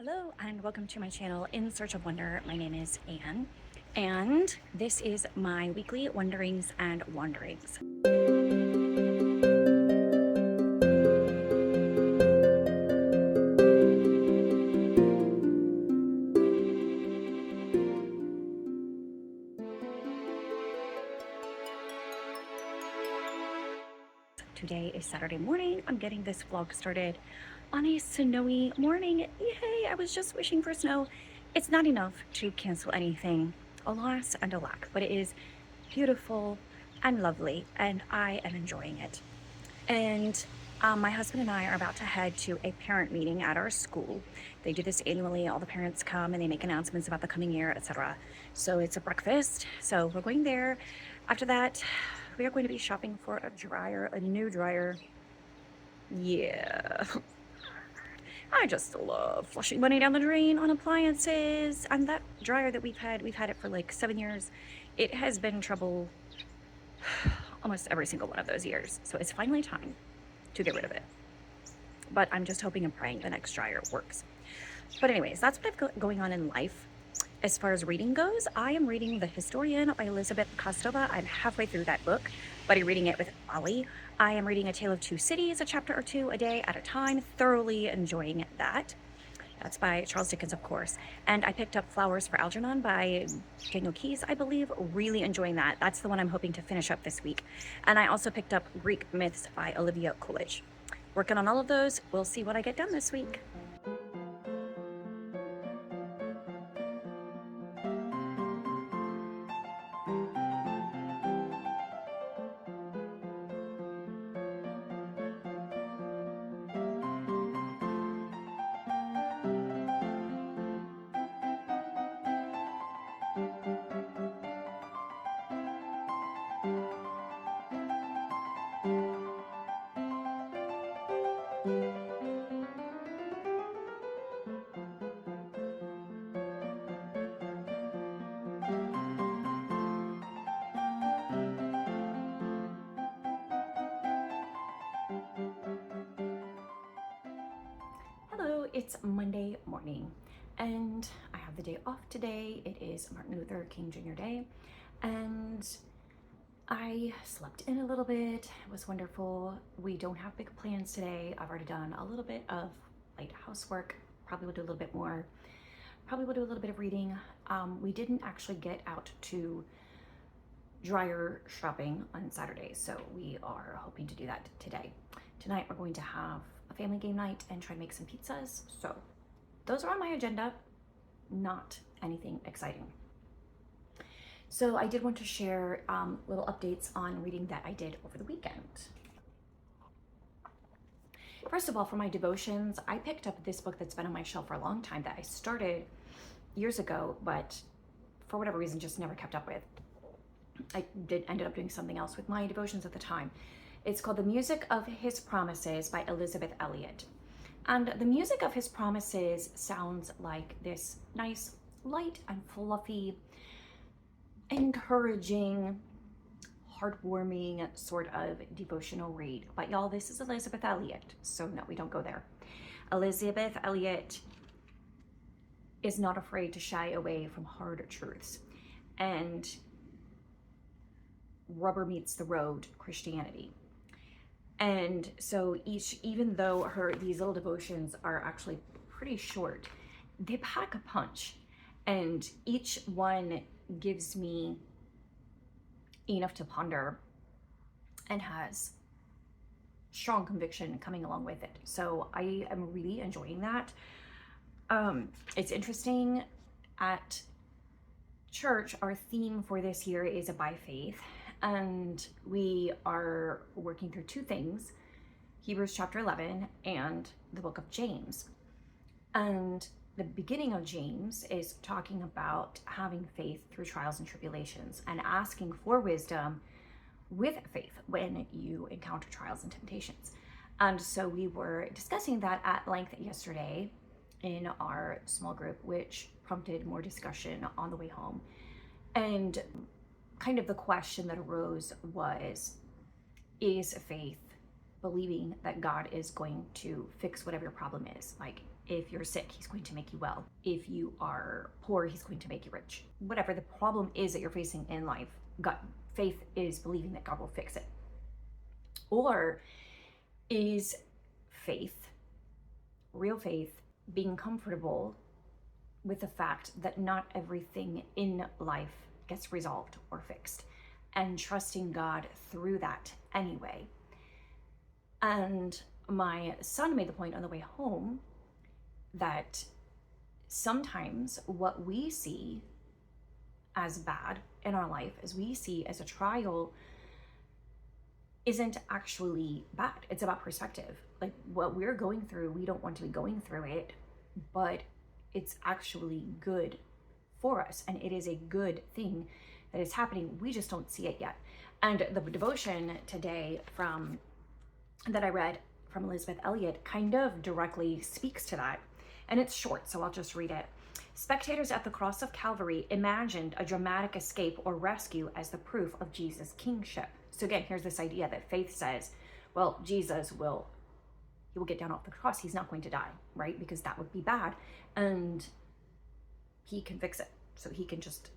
Hello and welcome to my channel In Search of Wonder. My name is Anne and this is my weekly wonderings and wanderings. Today is Saturday morning. I'm getting this vlog started on a snowy morning. Yay! I was just wishing for snow. It's not enough to cancel anything, alas and alack, but it is beautiful and lovely and I am enjoying it. And my husband and I are about to head to a parent meeting at our school. They do this annually. All the parents come and they make announcements about the coming year, etc. So it's a breakfast. So we're going there. After that, we are going to be shopping for a dryer, a new dryer. Yeah. I just love flushing money down the drain on appliances. And that dryer that we've had it for like 7 years. It has been in trouble almost every single one of those years. So it's finally time to get rid of it. But I'm just hoping and praying the next dryer works. But anyways, that's what I've got going on in life. As far as reading goes, I am reading The Historian by Elizabeth Kostova. I'm halfway through that book, but I'm reading it with Ollie. I am reading A Tale of Two Cities, a chapter or two a day at a time, thoroughly enjoying that. That's by Charles Dickens, of course. And I picked up Flowers for Algernon by Daniel Keyes, I believe. Really enjoying that. That's the one I'm hoping to finish up this week. And I also picked up Greek Myths by Olivia Coolidge. Working on all of those. We'll see what I get done this week. Hello, it's Monday morning and I have the day off today. It is Martin Luther King Jr. Day and I slept in a little bit. It was wonderful. We don't have big plans today. I've already done a little bit of light housework. Probably will do a little bit more. Probably will do a little bit of reading. We didn't actually get out to dryer shopping on Saturday, so we are hoping to do that today. Tonight we're going to have a family game night and try to make some pizzas. So those are on my agenda, not anything exciting. So I did want to share little updates on reading that I did over the weekend. First of all, for my devotions, I picked up this book that's been on my shelf for a long time that I started years ago, but for whatever reason, just never kept up with. I ended up doing something else with my devotions at the time. It's called The Music of His Promises by Elizabeth Elliot. And the music of his promises sounds like this nice, light and fluffy, encouraging, heartwarming sort of devotional read. But y'all, this is Elizabeth Elliot, so no, we don't go there. Elizabeth Elliot is not afraid to shy away from hard truths and rubber meets the road Christianity. And so even though these little devotions are actually pretty short, they pack a punch, and each one gives me enough to ponder and has strong conviction coming along with it. So I am really enjoying that. It's interesting. At church, our theme for this year is by faith. And we are working through two things, Hebrews chapter 11 and the book of James. And the beginning of James is talking about having faith through trials and tribulations and asking for wisdom with faith when you encounter trials and temptations. And so we were discussing that at length yesterday in our small group, which prompted more discussion on the way home. And kind of the question that arose was, is faith believing that God is going to fix whatever your problem is? Like, If you're sick, he's going to make you well. If you are poor, he's going to make you rich. Whatever the problem is that you're facing in life, faith is believing that God will fix it. Or is faith, real faith, being comfortable with the fact that not everything in life gets resolved or fixed, and trusting God through that anyway. And my son made the point on the way home that sometimes what we see as bad in our life, as we see as a trial, isn't actually bad. It's about perspective. Like, what we're going through, we don't want to be going through it, but it's actually good for us, and it is a good thing that is happening. We just don't see it yet. And the devotion today that I read from Elizabeth Elliot kind of directly speaks to that. And it's short, so I'll just read it. Spectators at the cross of Calvary imagined a dramatic escape or rescue as the proof of Jesus' kingship. So again, here's this idea that faith says, well, Jesus will get down off the cross. He's not going to die, right? Because that would be bad. And he can fix it. So he can just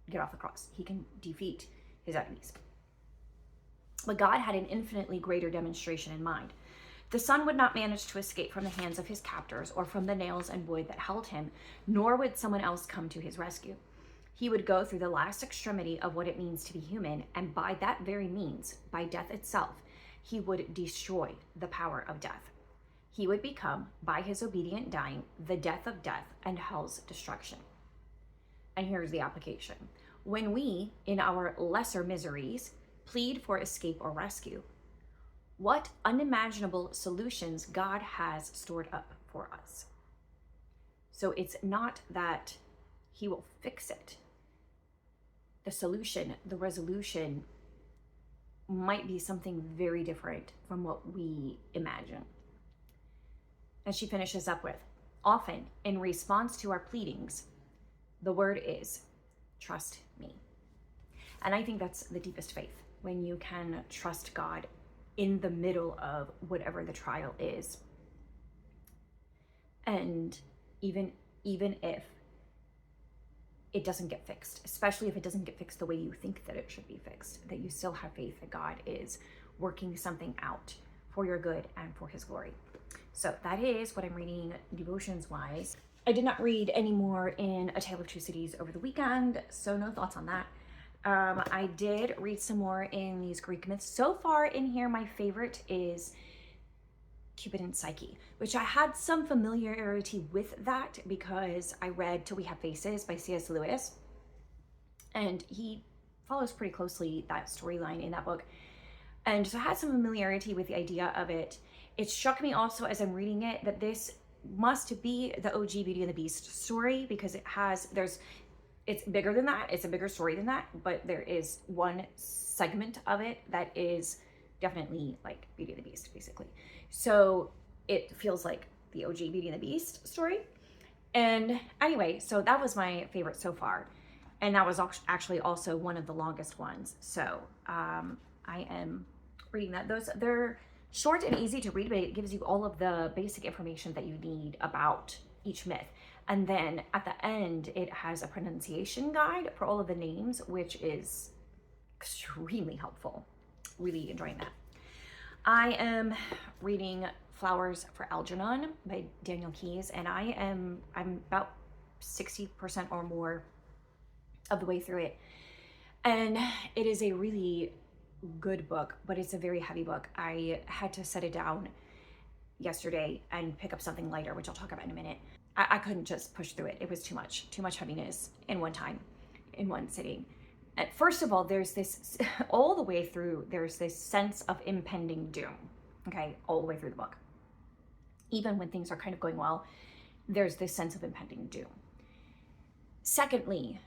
get off the cross. He can defeat his enemies. But God had an infinitely greater demonstration in mind. The Son would not manage to escape from the hands of his captors or from the nails and wood that held him, nor would someone else come to his rescue. He would go through the last extremity of what it means to be human, and by that very means, by death itself, he would destroy the power of death. He would become, by his obedient dying, the death of death and hell's destruction. And here's the application. When we, in our lesser miseries, plead for escape or rescue, what unimaginable solutions God has stored up for us. So it's not that he will fix it. The solution, the resolution might be something very different from what we imagine. And she finishes up with, often in response to our pleadings, the word is, trust me. And I think that's the deepest faith, when you can trust God in the middle of whatever the trial is. And even if it doesn't get fixed, especially if it doesn't get fixed the way you think that it should be fixed, that you still have faith that God is working something out for your good and for his glory. So that is what I'm reading devotions wise. I did not read any more in A Tale of Two Cities over the weekend, so no thoughts on that. I did read some more in these Greek myths. So far in here, my favorite is Cupid and Psyche, which I had some familiarity with that because I read Till We Have Faces by C.S. Lewis, and he follows pretty closely that storyline in that book. And so I had some familiarity with the idea of it. It struck me also as I'm reading it that this must be the OG Beauty and the Beast story, because it's bigger than that. It's a bigger story than that, but there is one segment of it that is definitely like Beauty and the Beast, basically. So it feels like the OG Beauty and the Beast story. And anyway, so that was my favorite so far. And that was actually also one of the longest ones. So I am reading that. They're short and easy to read, but it gives you all of the basic information that you need about each myth. And then at the end, it has a pronunciation guide for all of the names, which is extremely helpful. Really enjoying that. I am reading Flowers for Algernon by Daniel Keyes, and I'm about 60% or more of the way through it. And it is a really good book, but it's a very heavy book. I had to set it down yesterday and pick up something lighter, which I'll talk about in a minute. I couldn't just push through it. It was too much heaviness in one time, in one sitting. And first of all, there's this, all the way through, there's this sense of impending doom, okay, all the way through the book. Even when things are kind of going well, there's this sense of impending doom. Secondly,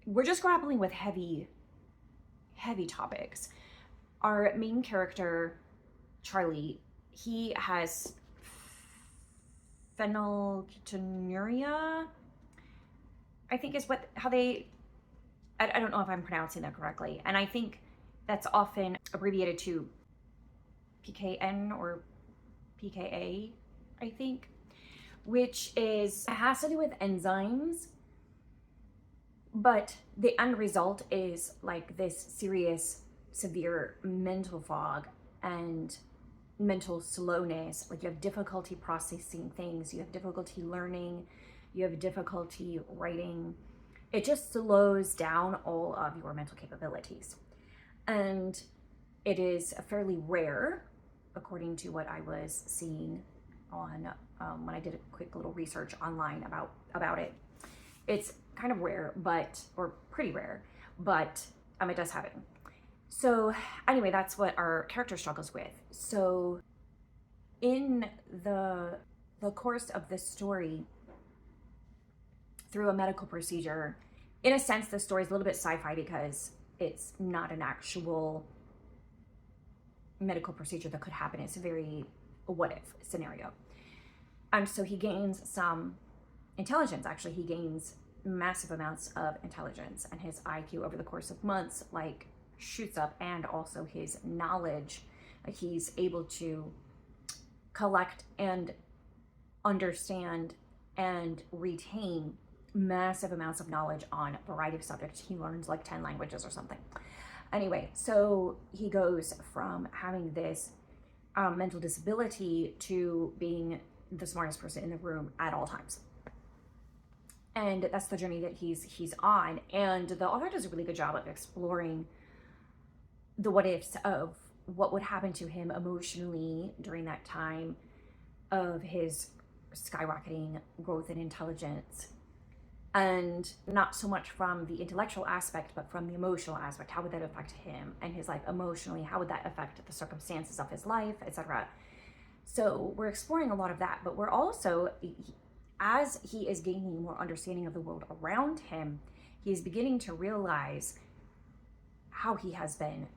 we're just grappling with heavy topics. Our main character, Charlie, he has phenylketonuria, I think is I don't know if I'm pronouncing that correctly. And I think that's often abbreviated to PKN or PKA, I think. which has to do with enzymes, but the end result is like this serious, severe mental fog and mental slowness. Like you have difficulty processing things, you have difficulty learning, you have difficulty writing. It just slows down all of your mental capabilities. And it is fairly rare, according to what I was seeing on when I did a quick little research online about it. It's kind of rare, or pretty rare, but it does happen. So anyway, that's what our character struggles with. So in the course of this story, through a medical procedure, in a sense, the story is a little bit sci-fi because it's not an actual medical procedure that could happen. It's a very what if scenario. And so he gains some intelligence. Actually, he gains massive amounts of intelligence, and his IQ over the course of months like shoots up, and also his knowledge. Like he's able to collect and understand and retain massive amounts of knowledge on a variety of subjects. He learns like 10 languages or something. Anyway, so he goes from having this mental disability to being the smartest person in the room at all times. And that's the journey that he's on. And the author does a really good job of exploring the what ifs of what would happen to him emotionally during that time of his skyrocketing growth in intelligence. And not so much from the intellectual aspect, but from the emotional aspect. How would that affect him and his life emotionally? How would that affect the circumstances of his life, etc.? So we're exploring a lot of that, but we're also, as he is gaining more understanding of the world around him, he is beginning to realize how he has been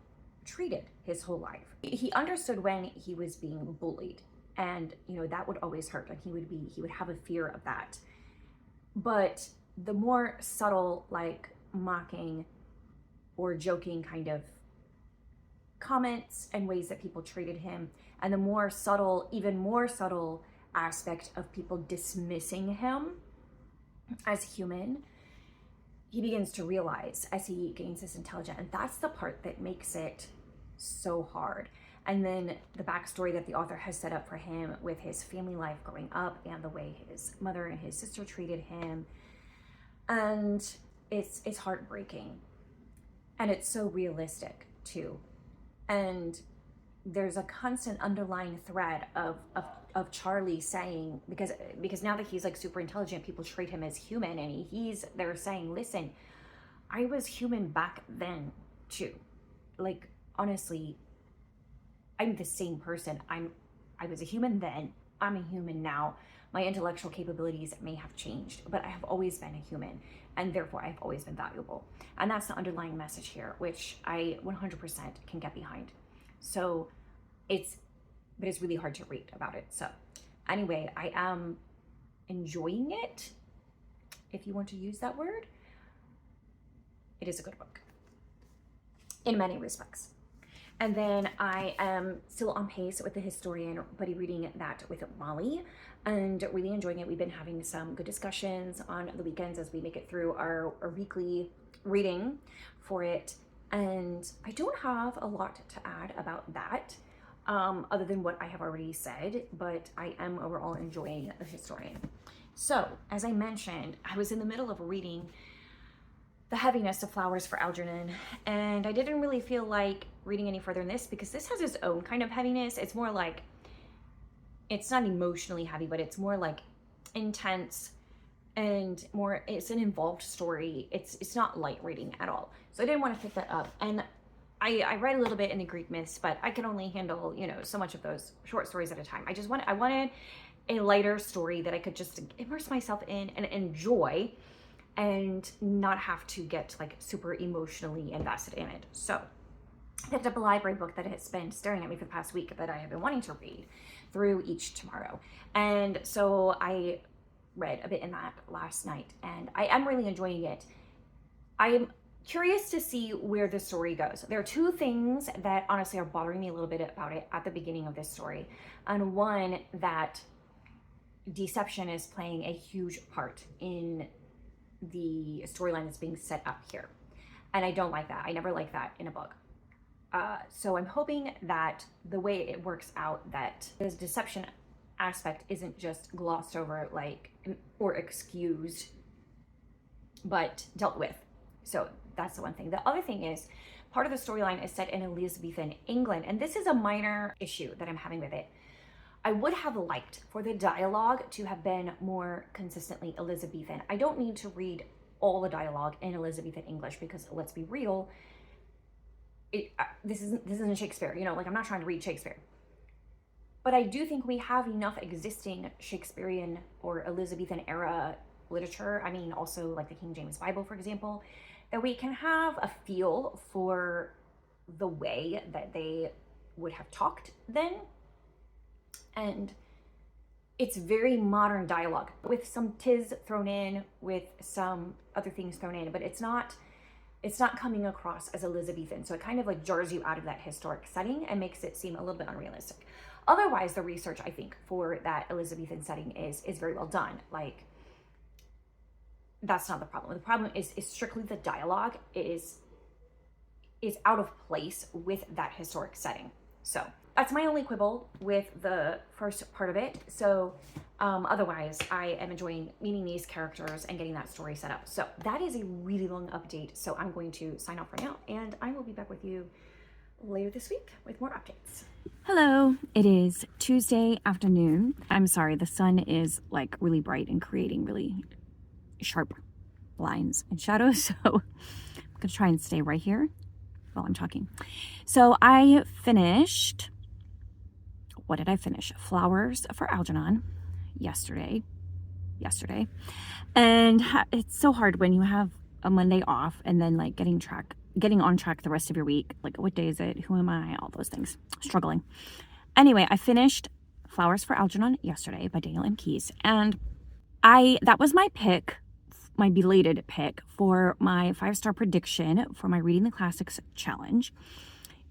treated his whole life. He understood when he was being bullied, and that would always hurt, and he would have a fear of that. But the more subtle, like mocking or joking kind of comments and ways that people treated him, and the more subtle, even more subtle aspect of people dismissing him as human, he begins to realize as he gains this intelligence. And that's the part that makes it so hard. And then the backstory that the author has set up for him with his family life growing up, and the way his mother and his sister treated him. And it's heartbreaking. And it's so realistic too. And there's a constant underlying thread of Charlie saying, because now that he's like super intelligent, people treat him as human, and they're saying, listen, I was human back then too. Like, honestly, I'm the same person. I was a human then, I'm a human now. My intellectual capabilities may have changed, but I have always been a human, and therefore I've always been valuable. And that's the underlying message here, which I 100% can get behind. So it's really hard to read about it. So anyway, I am enjoying it, if you want to use that word. It is a good book in many respects. And then I am still on pace with The Historian, buddy reading that with Molly, and really enjoying it. We've been having some good discussions on the weekends as we make it through our weekly reading for it. And I don't have a lot to add about that, other than what I have already said, but I am overall enjoying The Historian. So, as I mentioned, I was in the middle of reading The Heaviness of Flowers for Algernon, and I didn't really feel like reading any further in this because this has its own kind of heaviness. It's more like, it's not emotionally heavy, but it's more like intense and more, it's an involved story. It's not light reading at all. So I didn't want to pick that up. And I read a little bit in the Greek myths, but I can only handle, so much of those short stories at a time. I wanted a lighter story that I could just immerse myself in and enjoy, and not have to get like super emotionally invested in it. So I picked up a library book that has been staring at me for the past week that I have been wanting to read through each tomorrow. And so I read a bit in that last night, and I am really enjoying it. I am curious to see where the story goes. There are two things that honestly are bothering me a little bit about it at the beginning of this story. And one that deception is playing a huge part in the storyline that's being set up here. And I don't like that. I never like that in a book. So I'm hoping that the way it works out, that this deception aspect isn't just glossed over, like, or excused, but dealt with. So that's the one thing. The other thing is, part of the storyline is set in Elizabethan England, and this is a minor issue that I'm having with it. I would have liked for the dialogue to have been more consistently Elizabethan. I don't need to read all the dialogue in Elizabethan English, because let's be real, this isn't Shakespeare, you know, like, I'm not trying to read Shakespeare. But I do think we have enough existing Shakespearean or Elizabethan era literature, I mean also like the King James Bible, for example, that we can have a feel for the way that they would have talked then. And it's very modern dialogue with some tis thrown in, with some other things thrown in, but it's not coming across as Elizabethan. So it kind of like jars you out of that historic setting and makes it seem a little bit unrealistic. Otherwise, the research, I think, for that Elizabethan setting is very well done. Like, that's not the problem. The problem is strictly the dialogue is out of place with that historic setting. So that's my only quibble with the first part of it. So otherwise, I am enjoying meeting these characters and getting that story set up. So that is a really long update. So I'm going to sign off for now, and I will be back with you later this week with more updates. Hello, it is Tuesday afternoon. I'm sorry, the sun is like really bright and creating really sharp lines and shadows. So I'm gonna try and stay right here while I'm talking. So I finished, what did I finish? Flowers for Algernon yesterday. And it's so hard when you have a Monday off and then like getting on track the rest of your week. Like, what day is it? Who am I? All those things. Struggling. Anyway, I finished Flowers for Algernon yesterday by Daniel M. Keyes. And that was my pick, my belated pick for my 5-star prediction for my Reading the Classics challenge.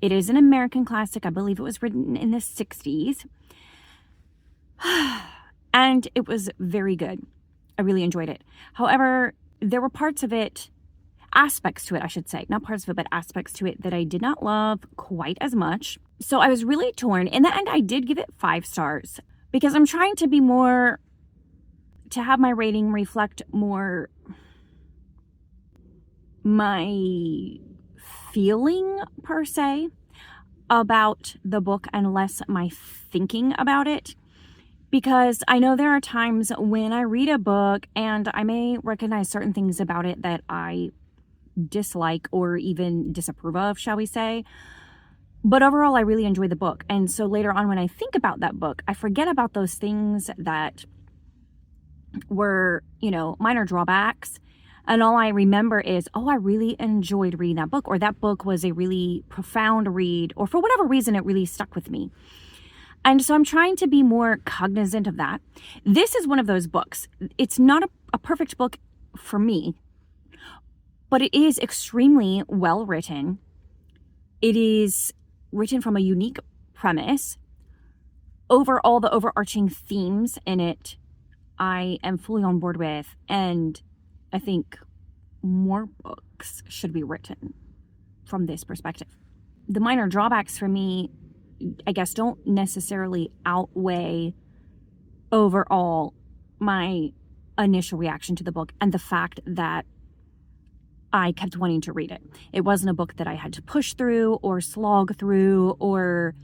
It is an American classic. I believe it was written in the 60s. And it was very good. I really enjoyed it. However, there were aspects to it, I should say. Not parts of it, but aspects to it that I did not love quite as much. So I was really torn. In the end, I did give it 5 stars because I'm trying to have my rating reflect more my feeling, per se, about the book and less my thinking about it. Because I know there are times when I read a book and I may recognize certain things about it that I dislike or even disapprove of, shall we say. But overall, I really enjoy the book. And so later on, when I think about that book, I forget about those things that were, minor drawbacks. And all I remember is, I really enjoyed reading that book, or that book was a really profound read, or for whatever reason, it really stuck with me. And so I'm trying to be more cognizant of that. This is one of those books. It's not a perfect book for me, but it is extremely well written. It is written from a unique premise. Overall, the overarching themes in it, I am fully on board with. And I think more books should be written from this perspective. The minor drawbacks for me, I guess, don't necessarily outweigh overall my initial reaction to the book and the fact that I kept wanting to read it. It wasn't a book that I had to push through or slog through or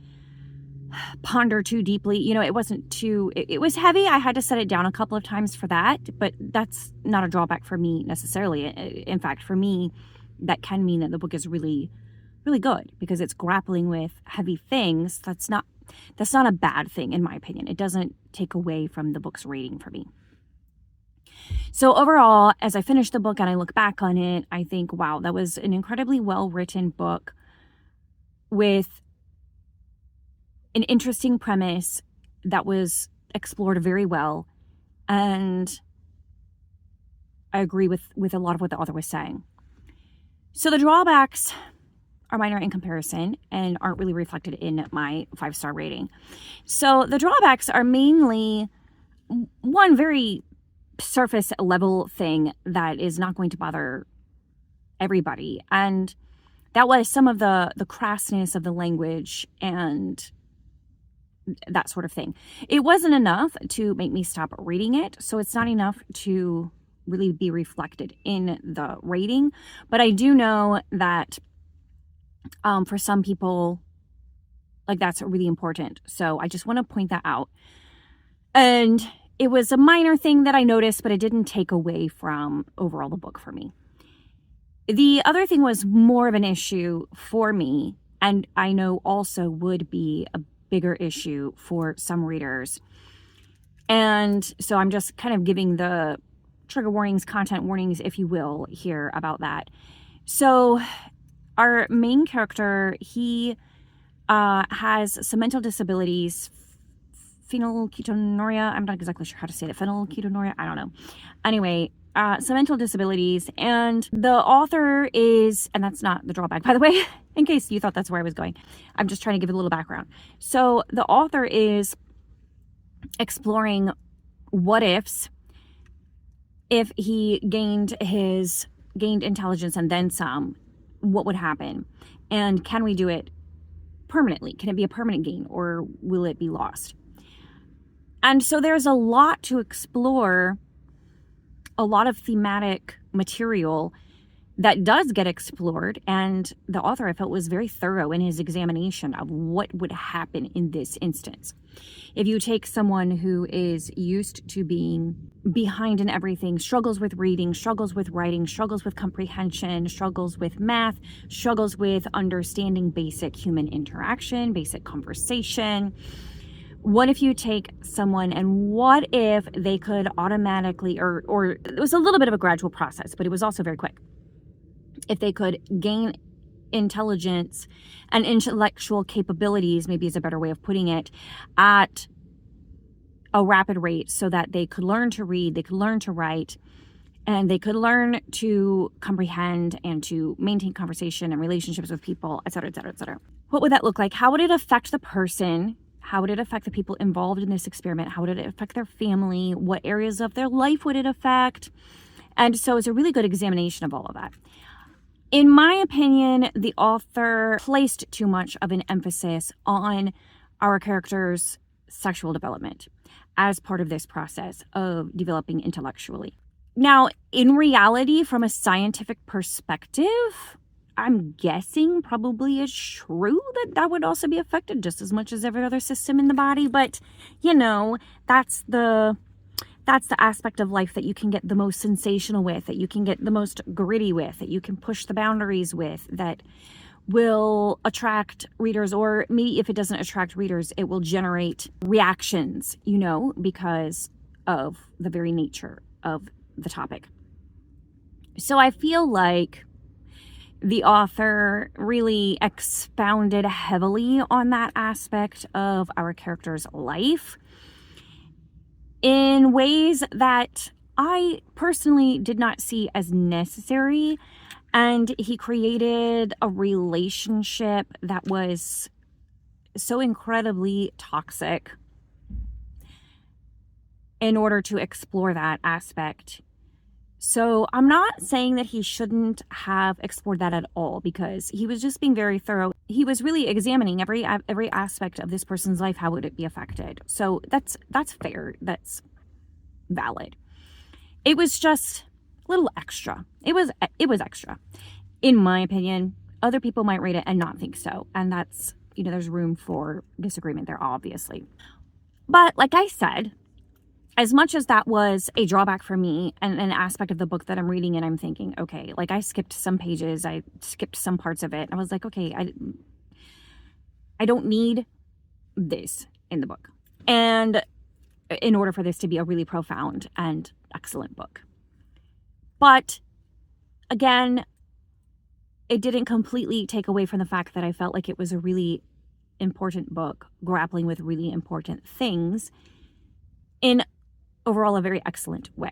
ponder too deeply. It was heavy. I had to set it down a couple of times for that, but that's not a drawback for me necessarily. In fact, for me, that can mean that the book is really, really good because it's grappling with heavy things. That's not a bad thing, in my opinion. It doesn't take away from the book's rating for me. So overall, as I finish the book and I look back on it, I think, wow, that was an incredibly well-written book with an interesting premise that was explored very well. And I agree with a lot of what the author was saying. So the drawbacks are minor in comparison and aren't really reflected in my 5-star rating. So the drawbacks are mainly one very surface level thing that is not going to bother everybody. And that was some of the crassness of the language and that sort of thing. It wasn't enough to make me stop reading it, so it's not enough to really be reflected in the rating. But I do know that for some people, like, that's really important. So I just want to point that out. And it was a minor thing that I noticed, but it didn't take away from overall the book for me. The other thing was more of an issue for me, and I know also would be a bigger issue for some readers. And so I'm just kind of giving the trigger warnings, content warnings, if you will, here about that. So our main character, he has some mental disabilities, phenylketonuria. I'm not exactly sure how to say it. Phenylketonuria? I don't know. Anyway, some mental disabilities. And the author is, and that's not the drawback, by the way, in case you thought that's where I was going. I'm just trying to give a little background. So the author is exploring what ifs if he gained intelligence and then some, what would happen? And can we do it permanently? Can it be a permanent gain, or will it be lost? And so there's a lot to explore, a lot of thematic material that does get explored, and the author, I felt, was very thorough in his examination of what would happen in this instance. If you take someone who is used to being behind in everything, struggles with reading, struggles with writing, struggles with comprehension, struggles with math, struggles with understanding basic human interaction, basic conversation, what if you take someone and what if they could automatically, or it was a little bit of a gradual process, but it was also very quick. If they could gain intelligence and intellectual capabilities, maybe is a better way of putting it, at a rapid rate so that they could learn to read, they could learn to write, and they could learn to comprehend and to maintain conversation and relationships with people, et cetera, et cetera, et cetera. What would that look like? How would it affect the person? How would it affect the people involved in this experiment? How would it affect their family? What areas of their life would it affect? And so it's a really good examination of all of that. In my opinion, the author placed too much of an emphasis on our character's sexual development as part of this process of developing intellectually. Now, in reality, from a scientific perspective, I'm guessing probably is true that would also be affected just as much as every other system in the body. But, you know, that's the aspect of life that you can get the most sensational with, that you can get the most gritty with, that you can push the boundaries with, that will attract readers, or maybe if it doesn't attract readers, it will generate reactions, you know, because of the very nature of the topic. So I feel like the author really expounded heavily on that aspect of our character's life in ways that I personally did not see as necessary. And he created a relationship that was so incredibly toxic in order to explore that aspect. So I'm not saying that he shouldn't have explored that at all, because he was just being very thorough. He was really examining every aspect of this person's life. How would it be affected? So that's fair. That's valid. It was just a little extra. It was extra, in my opinion. Other people might rate it and not think so, and that's, you know, there's room for disagreement there, obviously. But like I said, as much as that was a drawback for me and an aspect of the book that I'm reading and I'm thinking, okay, like I skipped some pages, I skipped some parts of it. I was like, okay, I don't need this in the book. And in order for this to be a really profound and excellent book. But again, it didn't completely take away from the fact that I felt like it was a really important book, grappling with really important things in overall a very excellent way.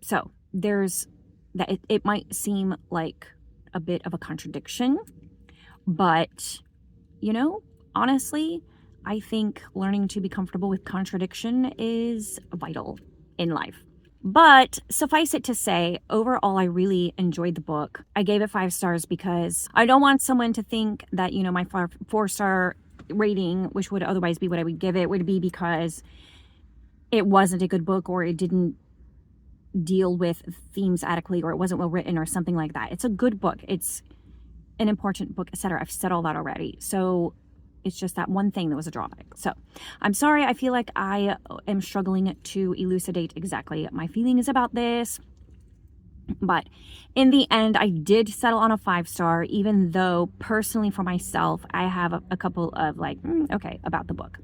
So there's that. It might seem like a bit of a contradiction, but, you know, honestly, I think learning to be comfortable with contradiction is vital in life. But suffice it to say, overall, I really enjoyed the book. I gave it 5 stars because I don't want someone to think that, my 4-star rating, which would otherwise be what I would give it, would be because it wasn't a good book or it didn't deal with themes adequately or it wasn't well written or something like that. It's a good book. It's an important book, etc. I've said all that already. So it's just that one thing that was a drawback. So I'm sorry. I feel like I am struggling to elucidate exactly my feelings about this. But in the end, I did settle on a 5-star, even though personally for myself, I have a couple of okay, about the book.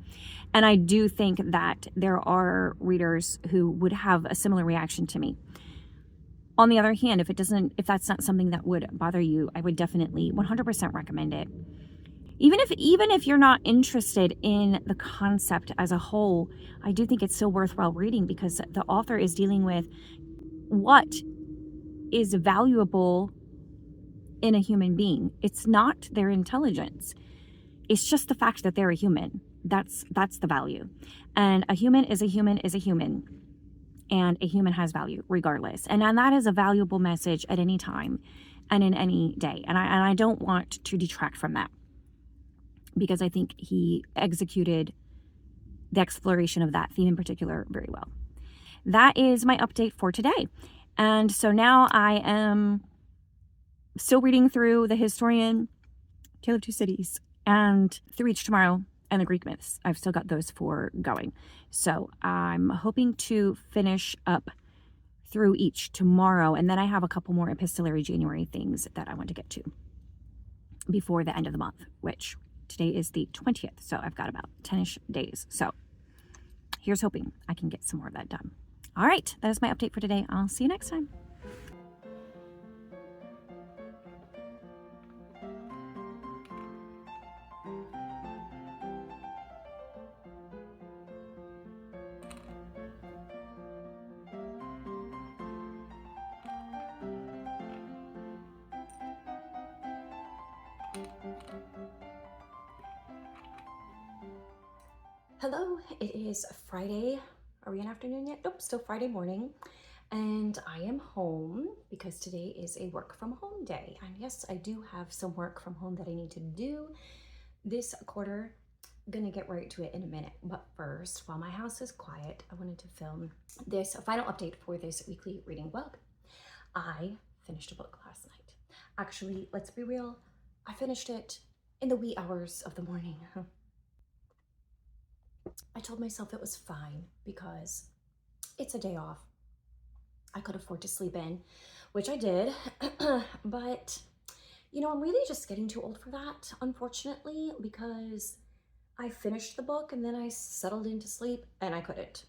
And I do think that there are readers who would have a similar reaction to me. On the other hand, if that's not something that would bother you, I would definitely 100% recommend it. Even if you're not interested in the concept as a whole, I do think it's still worthwhile reading because the author is dealing with what is valuable in a human being. It's not their intelligence. It's just the fact that they're a human. That's the value. And a human is a human is a human. And a human has value regardless. And that is a valuable message at any time and in any day. And I don't want to detract from that, because I think he executed the exploration of that theme in particular very well. That is my update for today. And so now I am still reading through The Historian, Tale of Two Cities, and Through Each Tomorrow, and the Greek myths. I've still got those 4 going. So I'm hoping to finish up Through Each tomorrow. And then I have a couple more epistolary January things that I want to get to before the end of the month, which today is the 20th, so I've got about 10-ish days. So here's hoping I can get some more of that done. All right, that is my update for today. I'll see you next time. Hello, it is Friday. Are we in afternoon yet? Nope, still Friday morning. And I am home because today is a work from home day. And yes, I do have some work from home that I need to do this quarter. I'm gonna get right to it in a minute. But first, while my house is quiet, I wanted to film this final update for this weekly reading vlog. I finished a book last night. Actually, let's be real, I finished it in the wee hours of the morning. I told myself it was fine because it's a day off. I could afford to sleep in, which I did, but I'm really just getting too old for that, unfortunately, because I finished the book and then I settled into sleep and I couldn't.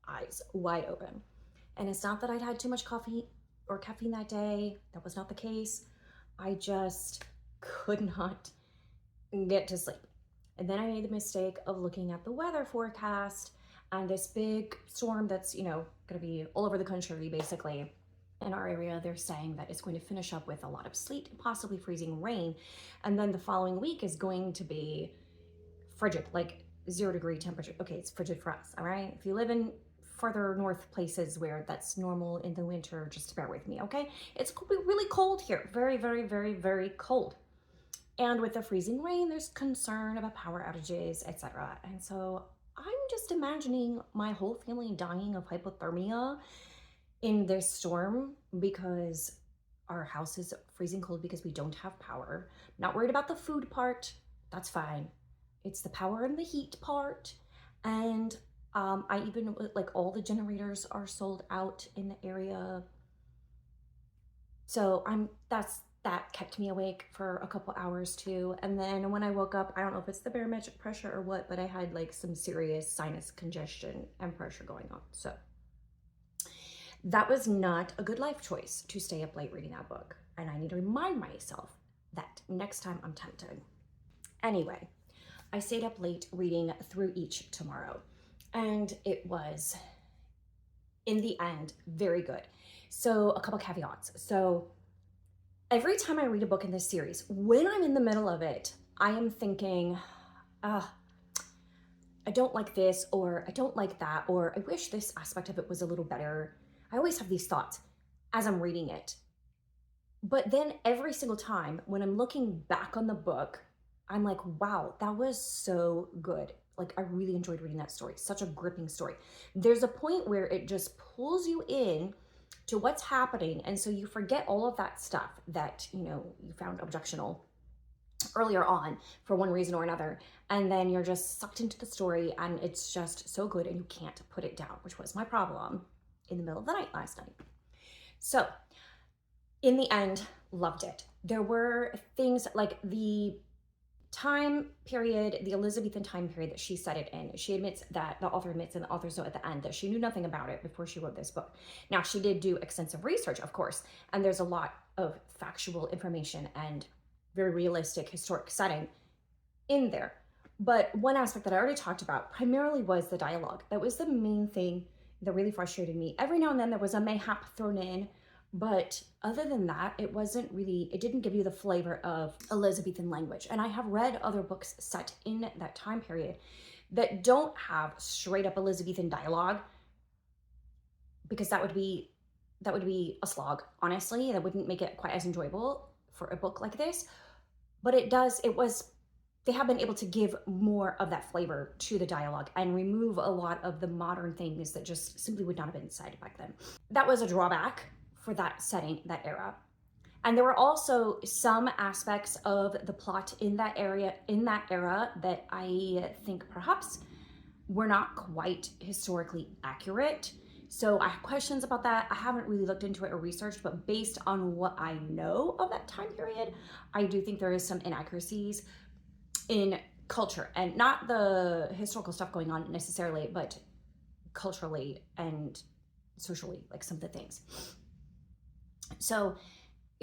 Eyes wide open. And it's not that I'd had too much coffee or caffeine that day. That was not the case. I just could not get to sleep. And then I made the mistake of looking at the weather forecast and this big storm that's, gonna be all over the country, basically. In our area, they're saying that it's going to finish up with a lot of sleet, possibly freezing rain. And then the following week is going to be frigid, like 0-degree temperature. Okay, it's frigid for us, all right? If you live in further north places where that's normal in the winter, just bear with me, okay? It's going to be really cold here. Very, very, very, very cold. And with the freezing rain, there's concern about power outages, etc. And so I'm just imagining my whole family dying of hypothermia in this storm because our house is freezing cold because we don't have power. Not worried about the food part. That's fine. It's the power and the heat part. And I even, all the generators are sold out in the area. So that kept me awake for a couple hours too. And then when I woke up, I don't know if it's the barometric pressure or what, but I had some serious sinus congestion and pressure going on. So that was not a good life choice to stay up late reading that book. And I need to remind myself that next time I'm tempted. Anyway, I stayed up late reading Through Each Tomorrow. And it was, in the end, very good. So a couple caveats. So every time I read a book in this series, when I'm in the middle of it, I am thinking, I don't like this, or I don't like that, or I wish this aspect of it was a little better. I always have these thoughts as I'm reading it. But then every single time when I'm looking back on the book, I'm like, wow, that was so good. Like, I really enjoyed reading that story. Such a gripping story. There's a point where it just pulls you in to what's happening. And so you forget all of that stuff that, you found objectionable earlier on for one reason or another. And then you're just sucked into the story, and it's just so good and you can't put it down, which was my problem in the middle of the night last night. So in the end, loved it. There were things like the time period, the Elizabethan time period that she set it in. She admits that, the author admits in the author's note at the end, that she knew nothing about it before she wrote this book. Now, she did do extensive research, of course, and there's a lot of factual information and very realistic historic setting in there. But one aspect that I already talked about primarily was the dialogue. That was the main thing that really frustrated me. Every now and then there was a mayhap thrown in, but other than that, it didn't give you the flavor of Elizabethan language. And I have read other books set in that time period that don't have straight up Elizabethan dialogue, because that would be a slog, honestly. That wouldn't make it quite as enjoyable for a book like this. But they have been able to give more of that flavor to the dialogue and remove a lot of the modern things that just simply would not have been said back then. That was a drawback for that setting, that era. And there were also some aspects of the plot in that era that I think perhaps were not quite historically accurate. So I have questions about that. I haven't really looked into it or researched, but based on what I know of that time period, I do think there is some inaccuracies in culture, and not the historical stuff going on necessarily, but culturally and socially, like some of the things. So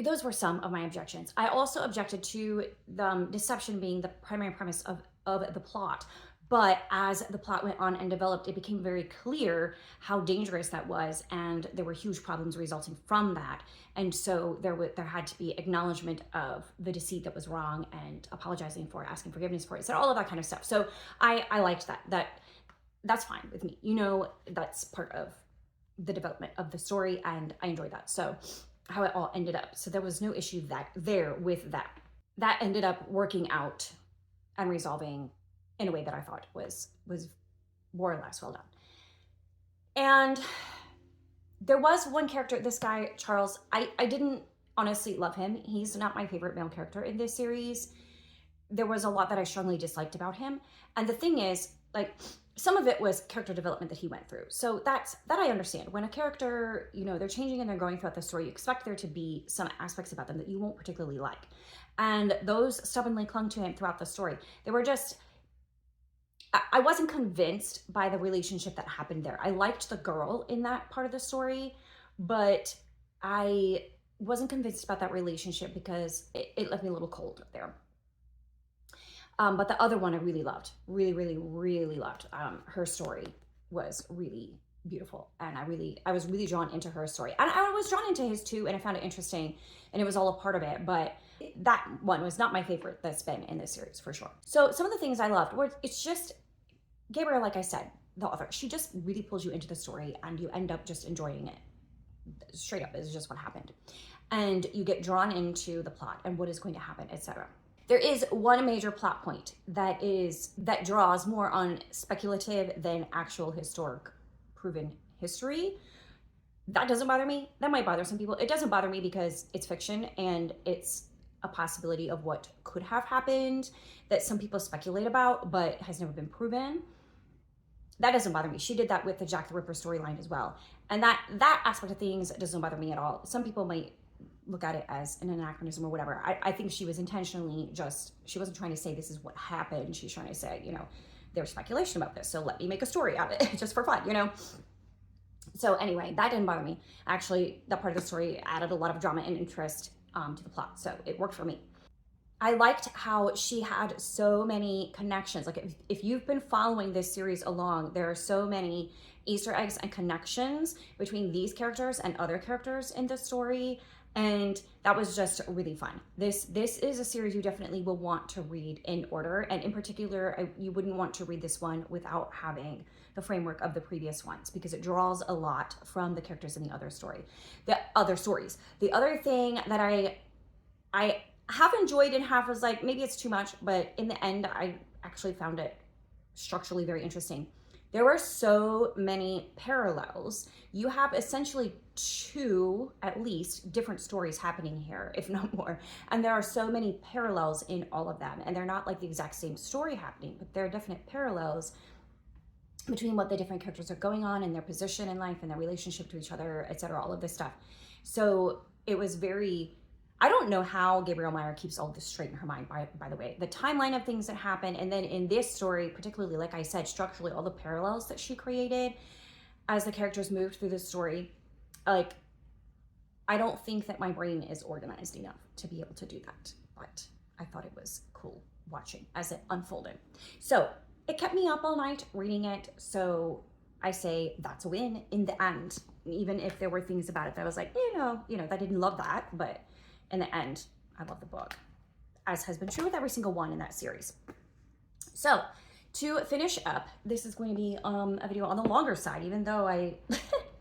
those were some of my objections. I also objected to the deception being the primary premise of the plot. But as the plot went on and developed, it became very clear how dangerous that was, and there were huge problems resulting from that. And so there had to be acknowledgement of the deceit that was wrong, and apologizing for it, asking forgiveness for it, so all of that kind of stuff. So I liked that. That's fine with me. That's part of the development of the story, and I enjoyed that. So how it all ended up. So there was no issue with that. That ended up working out and resolving in a way that I thought was more or less well done. And there was one character, this guy, Charles, I didn't honestly love him. He's not my favorite male character in this series. There was a lot that I strongly disliked about him. And the thing is, like, some of it was character development that he went through. So that I understand. When a character, they're changing and they're going throughout the story, you expect there to be some aspects about them that you won't particularly like. And those stubbornly clung to him throughout the story. They were just, I wasn't convinced by the relationship that happened there. I liked the girl in that part of the story, but I wasn't convinced about that relationship because it left me a little cold there. But the other one I really loved, really, really, really loved. Her story was really beautiful, and I was really drawn into her story. And I was drawn into his too, and I found it interesting, and it was all a part of it. But that one was not my favorite that's been in this series, for sure. So some of the things I loved were, it's just, Gabrielle, like I said, the author, she just really pulls you into the story, and you end up just enjoying it. Straight up, is just what happened. And you get drawn into the plot and what is going to happen, etc. There is one major plot point that draws more on speculative than actual historic proven history. That doesn't bother me. That might bother some people. It doesn't bother me because it's fiction and it's a possibility of what could have happened that some people speculate about but has never been proven. That doesn't bother me. She did that with the Jack the Ripper storyline as well. And that aspect of things doesn't bother me at all. Some people might look at it as an anachronism or whatever. I think she was intentionally she wasn't trying to say this is what happened. She's trying to say, there's speculation about this, so let me make a story out of it just for fun, So anyway, that didn't bother me. Actually, that part of the story added a lot of drama and interest to the plot, so it worked for me. I liked how she had so many connections. Like, if you've been following this series along, there are so many Easter eggs and connections between these characters and other characters in the story. And that was just really fun. This is a series you definitely will want to read in order, and in particular, you wouldn't want to read this one without having the framework of the previous ones, because it draws a lot from the characters in the other stories. The other thing that I half enjoyed and half was like, maybe it's too much, but in the end, I actually found it structurally very interesting. There were so many parallels. You have essentially two, at least, different stories happening here, if not more. And there are so many parallels in all of them. And they're not like the exact same story happening, but there are definite parallels between what the different characters are going on and their position in life and their relationship to each other, etc., all of this stuff. So it was very, I don't know how Gabrielle Meyer keeps all this straight in her mind, by the way. The timeline of things that happen, and then in this story, particularly, like I said, structurally, all the parallels that she created as the characters moved through the story, like, I don't think that my brain is organized enough to be able to do that. But I thought it was cool watching as it unfolded. So it kept me up all night reading it. So I say that's a win in the end, even if there were things about it that I was like, I didn't love that, but in the end, I love the book, as has been true with every single one in that series. So to finish up, this is going to be a video on the longer side, even though I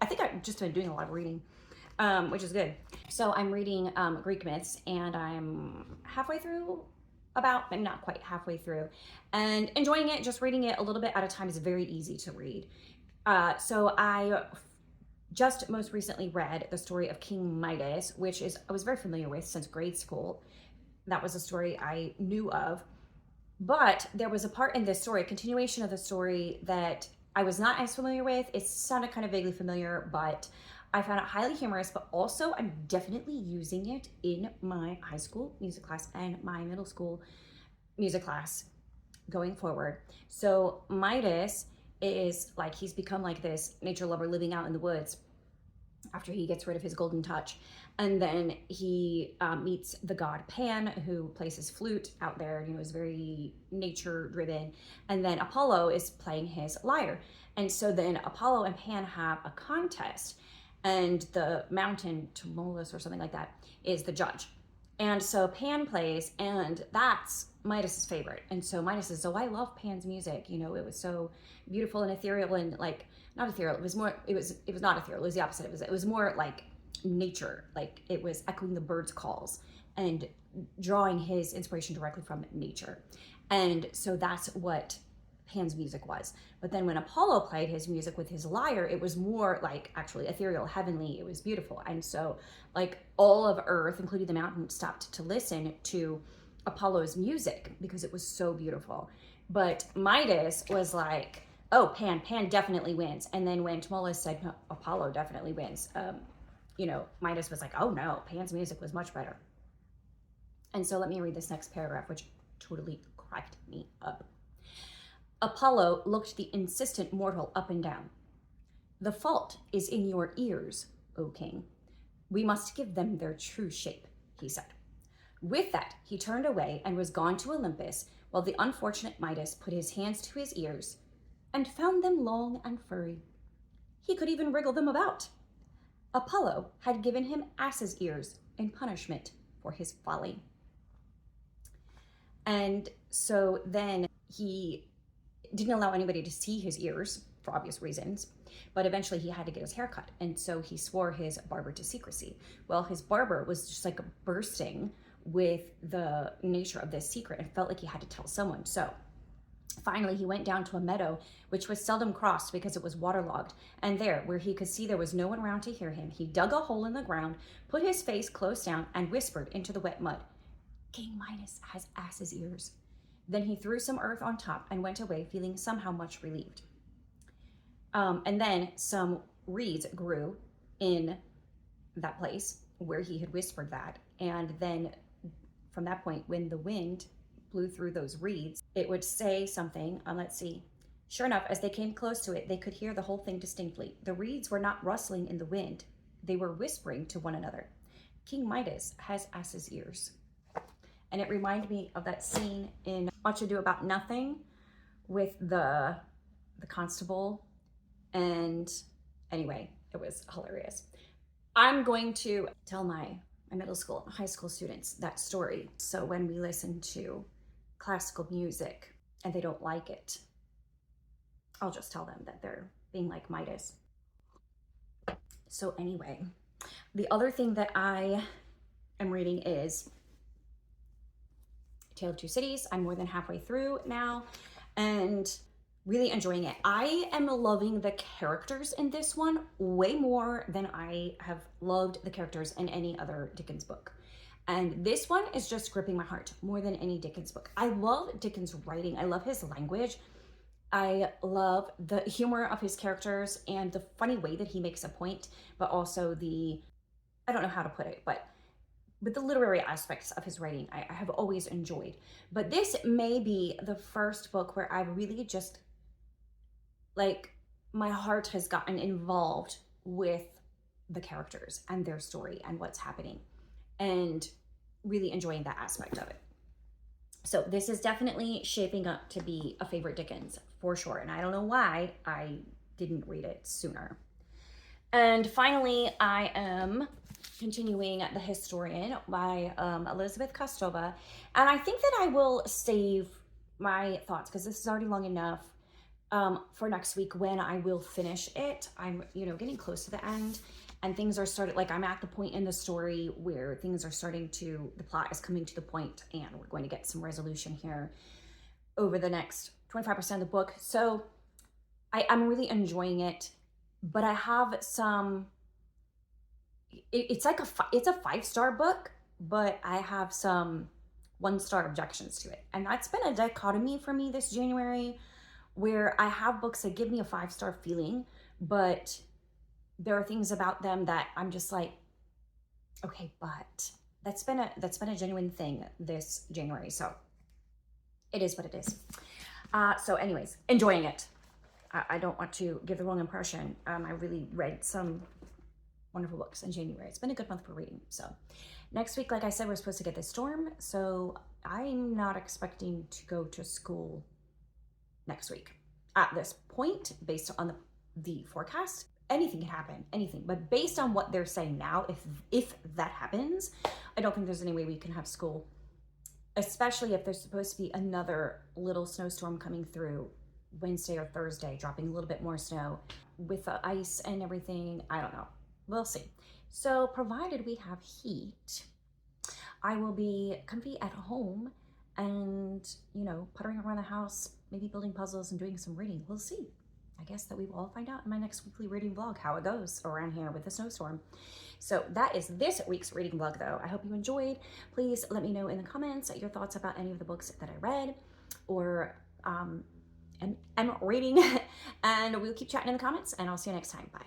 think I've just been doing a lot of reading, which is good. So I'm reading Greek myths, and I'm halfway through, maybe not quite halfway through, and enjoying it. Just reading it a little bit at a time is very easy to read. So I just most recently read the story of King Midas, which I was very familiar with since grade school. That was a story I knew of. But there was a part in this story, a continuation of the story, that I was not as familiar with. It sounded kind of vaguely familiar, but I found it highly humorous, but also I'm definitely using it in my high school music class and my middle school music class going forward. So Midas is like, he's become like this nature lover living out in the woods after he gets rid of his golden touch. And then he meets the god Pan, who plays his flute out there, is very nature driven. And then Apollo is playing his lyre. And so then Apollo and Pan have a contest, and the mountain Tmolus or something like that is the judge. And so Pan plays, and that's Midas's favorite. And so Midas says, I love Pan's music. It was so beautiful and ethereal, and like, not ethereal. It was not ethereal. It was the opposite. It was more like nature. Like, it was echoing the birds' calls and drawing his inspiration directly from nature. And so that's what Pan's music was. But then when Apollo played his music with his lyre, it was more like actually ethereal, heavenly. It was beautiful. And so like all of Earth, including the mountain, stopped to listen to Apollo's music because it was so beautiful. But Midas was like, oh, Pan definitely wins. And then when Tmolus said, no, Apollo definitely wins, Midas was like, oh no, Pan's music was much better. And so let me read this next paragraph, which totally cracked me up. Apollo looked the insistent mortal up and down. The fault is in your ears, O king. We must give them their true shape, he said. With that, he turned away and was gone to Olympus, while the unfortunate Midas put his hands to his ears and found them long and furry. He could even wriggle them about. Apollo had given him ass's ears in punishment for his folly. And so then he didn't allow anybody to see his ears for obvious reasons, but eventually he had to get his hair cut. And so he swore his barber to secrecy. Well, his barber was just like bursting with the nature of this secret and felt like he had to tell someone. So finally he went down to a meadow, which was seldom crossed because it was waterlogged. And there, where he could see there was no one around to hear him, he dug a hole in the ground, put his face close down, and whispered into the wet mud, King Midas has ass's ears. Then he threw some earth on top and went away, feeling somehow much relieved. And then some reeds grew in that place where he had whispered that. And then from that point, when the wind blew through those reeds, it would say something. Let's see. Sure enough, as they came close to it, they could hear the whole thing distinctly. The reeds were not rustling in the wind. They were whispering to one another. King Midas has ass's ears. And it reminded me of that scene in Much Ado About Nothing with the constable. And anyway, it was hilarious. I'm going to tell my my middle school and high school students that story. So when we listen to classical music and they don't like it, I'll just tell them that they're being like Midas. So anyway, the other thing that I am reading is Tale of Two Cities. I'm more than halfway through now and really enjoying it. I am loving the characters in this one way more than I have loved the characters in any other Dickens book. And this one is just gripping my heart more than any Dickens book. I love Dickens' writing. I love his language. I love the humor of his characters and the funny way that he makes a point, but also I don't know how to put it, but the literary aspects of his writing, I have always enjoyed. But this may be the first book where I really just, like, my heart has gotten involved with the characters and their story and what's happening, and really enjoying that aspect of it. So this is definitely shaping up to be a favorite Dickens for sure. And I don't know why I didn't read it sooner. And finally, I am continuing The Historian by Elizabeth Kostova. And I think that I will save my thoughts, because this is already long enough, for next week when I will finish it. I'm, getting close to the end, and things are started, like, I'm at the point in the story where things are starting to, the plot is coming to the point, and we're going to get some resolution here over the next 25% of the book. So I'm really enjoying it, but I have some, it's like it's a 5-star book, but I have some 1-star objections to it. And that's been a dichotomy for me this January, where I have books that give me a 5-star feeling, but there are things about them that I'm just like, okay, but that's been a genuine thing this January. So it is what it is. So anyways, enjoying it. I don't want to give the wrong impression. I really read some wonderful books in January. It's been a good month for reading. So next week, like I said, we're supposed to get this storm. So I'm not expecting to go to school next week at this point, based on the forecast. Anything can happen, anything. But based on what they're saying now, if that happens, I don't think there's any way we can have school, especially if there's supposed to be another little snowstorm coming through Wednesday or Thursday, dropping a little bit more snow with the ice and everything. I don't know. We'll see. So provided we have heat, I will be comfy at home and, puttering around the house, maybe building puzzles and doing some reading. We'll see. I guess that we will all find out in my next weekly reading vlog how it goes around here with the snowstorm. So that is this week's reading vlog, though. I hope you enjoyed. Please let me know in the comments your thoughts about any of the books that I read or am reading. And we'll keep chatting in the comments, and I'll see you next time. Bye.